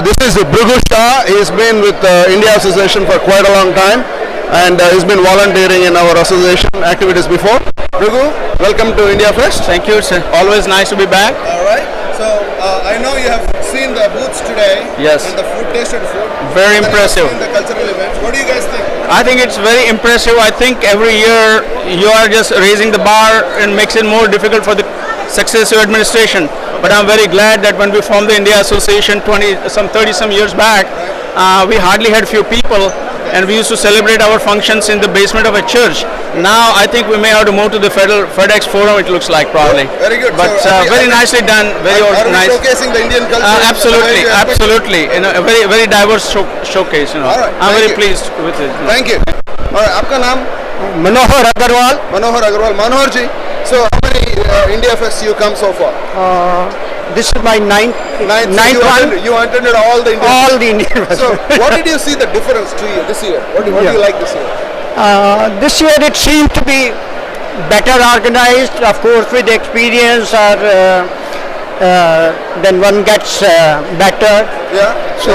This is Bhrigu Shah. He's been with India Association for quite a long time, and he's been volunteering in our association activities before. Bhrigu, welcome to India Fest. Thank you, sir. Always nice to be back. All right. So I know you have seen the booths today. Yes. And the food, tasted food. Very And then impressive. you have seen the cultural events. What do you guys think? I think it's very impressive. I think every year you are just raising the bar and makes it more difficult for the successive administration. But I'm very glad that when we formed the India Association 30 some years back, we hardly had few people, and we used to celebrate our functions in the basement of a church. Now I think we may have to move to the FedEx Forum. It looks like probably. Very good. But So, very nicely done. Very Are we nice. showcasing the Indian culture? Absolutely, Very happy? absolutely. A very diverse showcase. All right, I'm thank very you. pleased with it. Thank you. All right. आपका नाम? Manohar Agarwal. Manohar Agarwal. Manohar ji. So how many India Fest you come so far? This is my ninth Ninth one. You attended all the Indian. All the Indian So what did you see the difference to you this year? What do you like this year? This year it seemed to be better organized, of course, with experience, or then one gets better. Yeah. So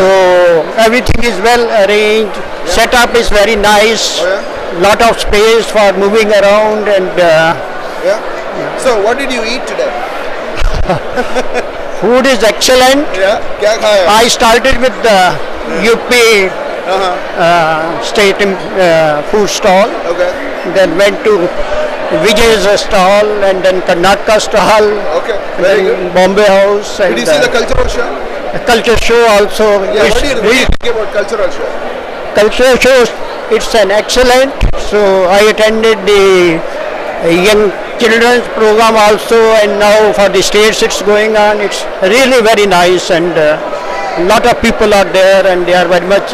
everything is well arranged. Setup is very nice. Oh, yeah? Lot of space for moving around, and Yeah. So what did you eat today? food is excellent. Yeah. क्या खाया? I started with the UP state food stall. Okay. Then went to Vijay's stall, and then Karnataka stall, Okay. and Very then good. Bombay House, and Did you see the cultural show? culture show also. Yeah. It's What do you think about cultural show? culture shows. It's an excellent. So I attended the young children's program also, and now for the states it's going on. It's really very nice, and a lot of people are there, and they are very much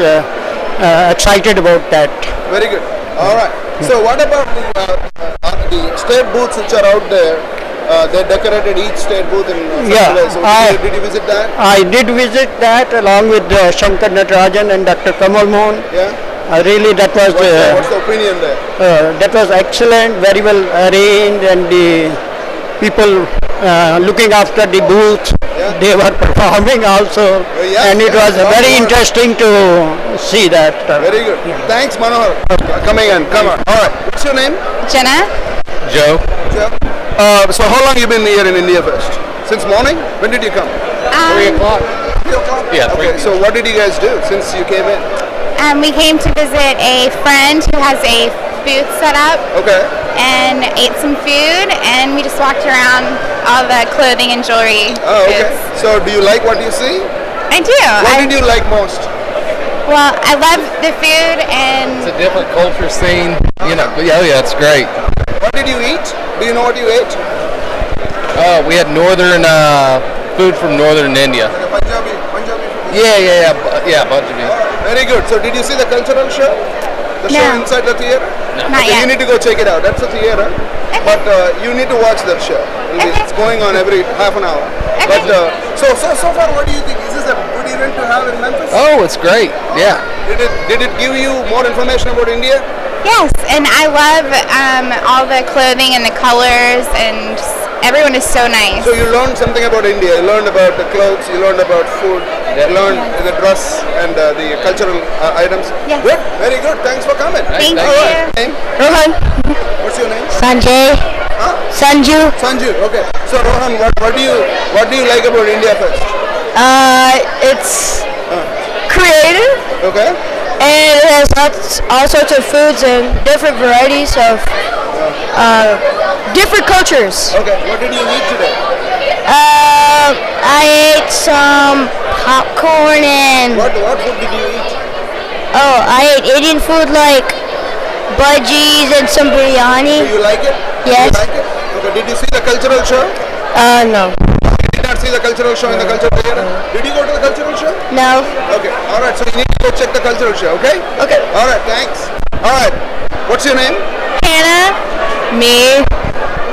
excited about that. Very good. All right. So what about the state booths which are out there? They decorated each state booth in Yeah, some way. So did you visit that? I did visit that along with Shankar Natarajan and Dr. Kamal Mohan. Yeah. Really, that was What's the opinion there? that was excellent, very well arranged, and the people looking after the booth, Yeah. they were performing also, yeah, and it yeah, was lot very more. interesting to see that. Very good. Thanks, Manohar. Coming in. Come on. All right. What's your name? Jenna? Joe. So how long you been here in India Fest? Since morning? When did you come? 3 o'clock. 3 o'clock? Yeah, Okay. So what did you guys do since you came in? We came to visit a friend who has a booth set up Okay. and ate some food, and we just walked around all the clothing and jewelry Oh, okay. booths. So do you like what you see? I do. What did you like most? Well, I love the food, and It's a different culture scene, you know. Oh yeah, it's great. What did you eat? Do you know what you ate? We had northern food from northern India. Punjabi. Yeah, bunch of it. Very good. So did you see the cultural show? The show No. inside the theater? not Okay, you yet. need to go check it out. That's a theater. But you need to watch that show. It's going on every half an hour. But so far, what do you think? Is this a good event to have in Memphis? Oh, it's great. Yeah. Did it give you more information about India? Yes, and I love all the clothing and the colors, and everyone is so nice. So you learned something about India. You learned about the clothes. You learned about food. You learned the dress and the cultural items. Yes. Good. Very good. Thanks for coming. Thank All you. right. Name? Rohan. What's your name? Sanjay. Huh? Sanju. Sanju. Okay. So Rohan, what do you like about India Fest? It's creative, Okay. and it has all sorts of foods and different varieties of different cultures. Okay. What did you eat today? I ate some popcorn and What food did you eat? I ate Indian food like budgies and some Do biryani. you like it? Yes. You like it? Okay. Did you see the cultural show? No. You did not see the cultural show in the cultural theater? Did you go to the cultural show? No. Okay. All right. So you need to go check the cultural show. Okay. Okay. All right. Thanks. All right. What's your name? Hannah, Me.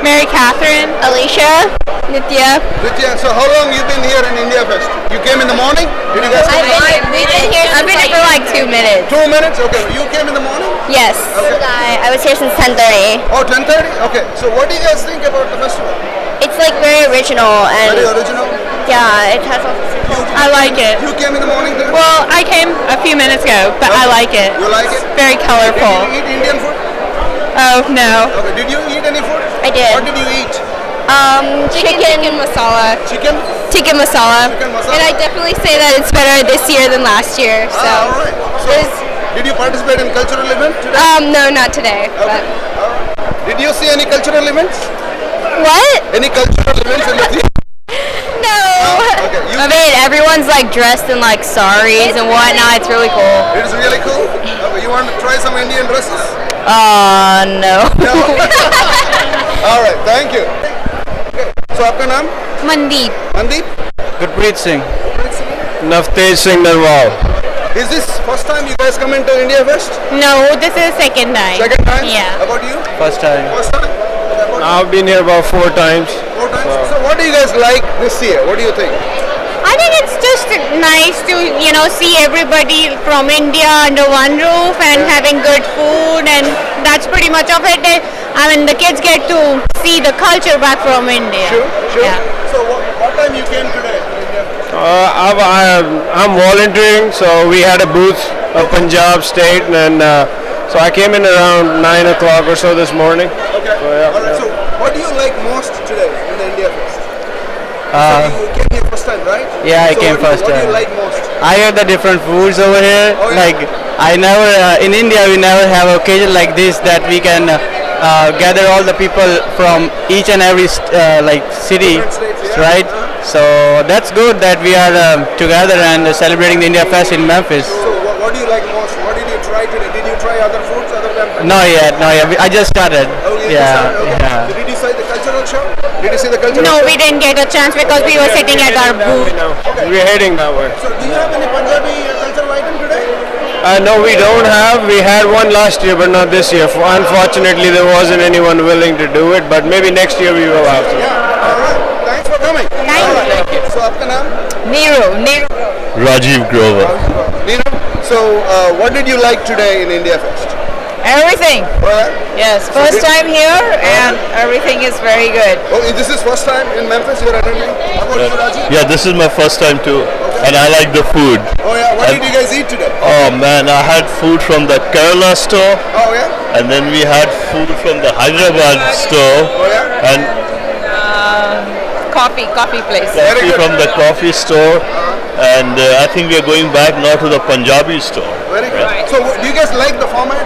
Mary Catherine, Alicia. Nitya. Vidya, so how long you been here in India Fest? You came in the morning? Did you guys come? We've been here. I've been here for like 2 minutes. 2 minutes? Okay. You came in the morning? Yes. Okay. I was here since 10:30. Oh, 10:30? Okay. So what do you guys think about the festival? It's like very original Very and original? Yeah, it has also. I like it. You came in the morning today? Well, I came a few minutes ago, but I like it. You like it? Very Did colorful. you eat Indian food? Oh, no. Okay. Did you eat any food? I did. What did you eat? Chicken masala. Chicken? Tikka masala. Chicken masala. And I definitely say that it's better this year than last year. So. All right. So, did you participate in cultural event today? No, not today. Okay. All right. Did you see any cultural events? What? Any cultural events in the theater? No. Okay. I mean, everyone's like dressed in like saris and whatnot. It's really cool. It is really cool. Okay. You want to try some Indian dresses? No. No. All right. Thank you. Okay. So, आपका नाम? Mandeep. Mandeep? Gurpreet Singh. Navtej Singh Narwal. Is this first time you guys come into India Fest? No, this is second time. Second time? Yeah. How about you? First time. First time? Okay, about I've been here about 4 times. 4 times? So what do you guys like this year? What do you think? I think it's just nice to, see everybody from India under one roof and having good food, and that's pretty much of it. I mean, the kids get to see the culture back from India. Sure. Yeah. So what time you came today? to India Fest? I'm volunteering, so we had a booth of Punjab State, and so I came in around 9 o'clock or so this morning. Okay. yeah, All right. yeah. So what do you like most today in the India Fest? So you came here first time, right? Yeah, I So came what first do you time. like most? I heard the different foods over here. Oh, yeah? Like I never in India we never have occasion like this that we can gather all the people from each and every city, Different states, yeah. right? So that's good that we are together and celebrating the India Fest in Memphis. So what do you like most? What did you try today? Did you try other foods other than? Not yet. I just started. Oh, you Yeah, decided? Okay. yeah. So did you see the cultural show? Did you see the cultural No, show? we didn't get a chance because we were sitting at our booth. We're heading that way. So do you have any Punjabi cultural item today? No, we don't have. We had one last year, but not this year. Unfortunately, there wasn't anyone willing to do it, but maybe next year we will have to. Yeah. All right. Thanks for coming. Thank All you. right. Thank you. So आपका नाम? Nero. Rajiv Grover. Nino. So what did you like today in India Fest? Everything. Well, Yes, first time here and everything is very good. oh, this is first time in Memphis you're attending? How about you, Rajiv? Yeah, this is my first time too, and I like the food. Oh yeah. What did you guys eat today? Oh man, I had food from the Kerala store, Oh yeah. and then we had food from the Hyderabad store, Oh yeah. and Coffee place. Very coffee good. from the coffee store, and I think we are going back now to the Punjabi store. Very good. So do you guys like the format?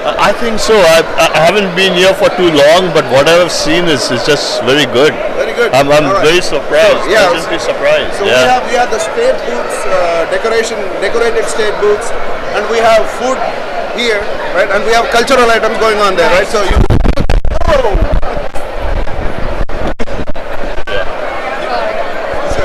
I think so. I haven't been here for too long, but what I have seen is just very good. Very good. I'm All right. very surprised. Yeah. Pleasantly surprised. So yeah. we have the state booths, decorated state booths, and we have food here, right? And we have cultural items going on there, right? So you. So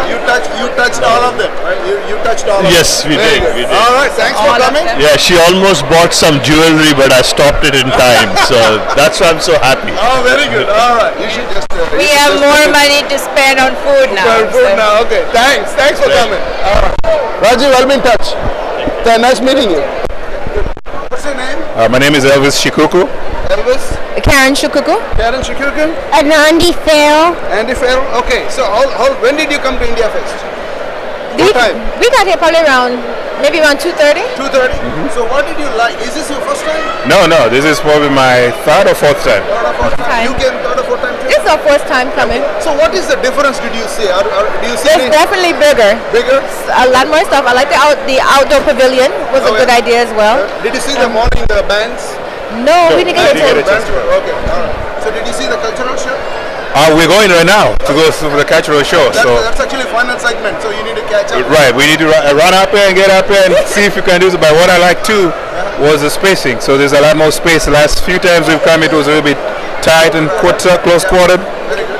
you touched all of them, right? You touched all of them. Yes, we Very did, good. we did. All right, thanks for coming. Yeah, she almost bought some jewelry, but I stopped it in time. So that's why I'm so happy. Oh, very good. All right, you should just. We have more money to spend on food now. Food now. Okay, thanks for coming. All right, Rajiv, I'll be in touch. Nice meeting you. What's your name? My name is Elvis Shikuku. Elvis. Karen Shukuku. Karen Shikukan. Anandi Farrell. Andy Farrell. Okay, so when did you come to India Fest? What time? We got here probably around 2:30. 2:30. So what did you like? Is this your first time? No, this is probably my third or fourth time. Third or fourth time? You came third or fourth time too? This is our first time coming. So what is the difference did you see? Do you see It's any definitely bigger. bigger? A lot more stuff. I like the outdoor pavilion was Oh, a good yeah. idea as well. Did you see the morning the bands? No, we didn't I get didn't a get a chance. Bands were okay. All right. So did you see the cultural show? We're going right now to go to the cultural show. That's actually final segment. So you need to catch up. Right, we need to run up here and get up here and see if you can do it. But what I like too was the spacing. So there's a lot more space. The last few times we've come, it was a little bit tight and close quartered.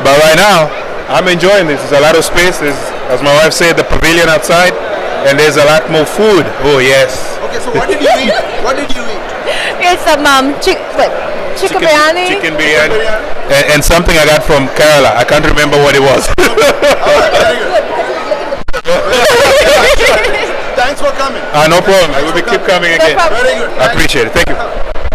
But right now, I'm enjoying this. There's a lot of space. There's, as my wife said, the pavilion outside, and there's a lot more food. Oh yes. Okay, so what did you eat? What did you eat? Here's some chicken biryani. Chicken biryani. And something I got from Kerala. I can't remember what it was. All right, very good. Thanks for coming. No problem. I will keep coming again. problem. Very good. I appreciate it. Thank you.